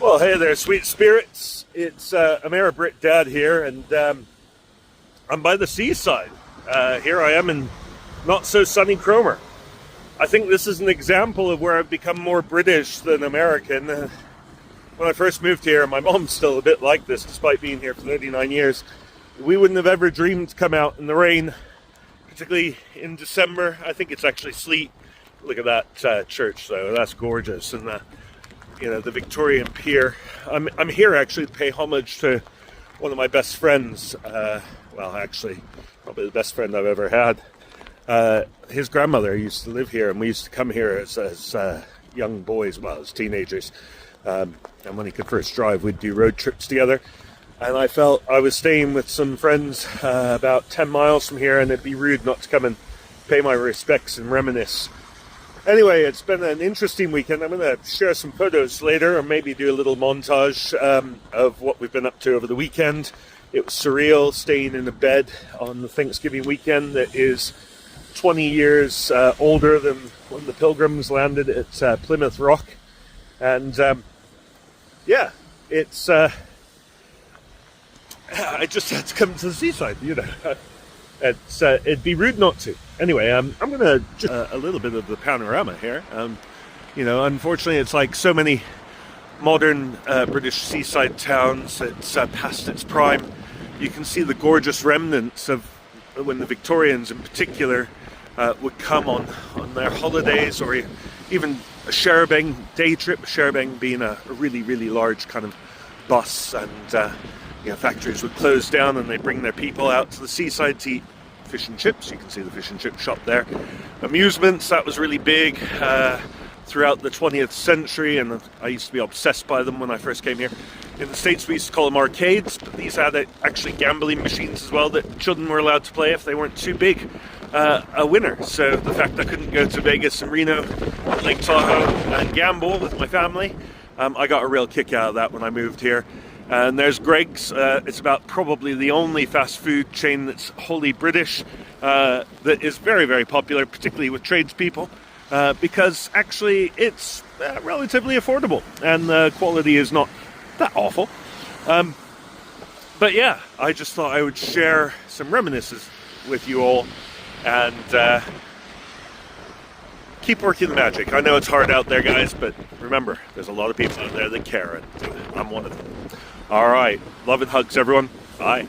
Well, hey there, sweet spirits. It's AmeribritDad here, and I'm by the seaside. Here I am in not so sunny Cromer. I think this is an example of where I've become more British than American. When I first moved here, my mom's still a bit like this, despite being here for 39 years. We wouldn't have ever dreamed to come out in the rain, particularly in December. I think it's actually sleet. Look at that church, though. That's gorgeous. And the Victorian pier. I'm here actually to pay homage to one of my best friends. Well, actually, probably the best friend I've ever had. His grandmother used to live here, and we used to come here as young boys, well, as teenagers. And when he could first drive, we'd do road trips together. And I felt I was staying with some friends about 10 miles from here, and it'd be rude not to come and pay my respects and reminisce. Anyway, it's been an interesting weekend. I'm going to share some photos later, or maybe do a little montage of what we've been up to over the weekend. It was surreal staying in a bed on the Thanksgiving weekend that is 20 years older than when the Pilgrims landed at Plymouth Rock. And yeah, it's I just had to come to the seaside, it'd be rude not to. Anyway, I'm going to just a little bit of the panorama here. Unfortunately, it's like so many modern British seaside towns. It's past its prime. You can see the gorgeous remnants of when the Victorians, in particular, would come on their holidays, or even a Sherabang day trip. Sherabang being a really, really large kind of bus, and factories would close down, and they bring their people out to the seaside to eat fish and chips. You can see the fish and chip shop there. Amusements, that was really big throughout the 20th century, and I used to be obsessed by them when I first came here. In the States, we used to call them arcades, but these had actually gambling machines as well that children were allowed to play if they weren't too big a winner. So the fact I couldn't go to Vegas and Reno, Lake Tahoe, and gamble with my family, I got a real kick out of that when I moved here. And there's Greg's. It's about probably the only fast food chain that's wholly British, that is very, very popular, particularly with tradespeople, because actually it's relatively affordable, and the quality is not that awful. But yeah, I just thought I would share some reminiscences with you all, and keep working the magic. I know it's hard out there, guys, but remember, there's a lot of people out there that care, and I'm one of them. All right. Love and hugs, everyone. Bye.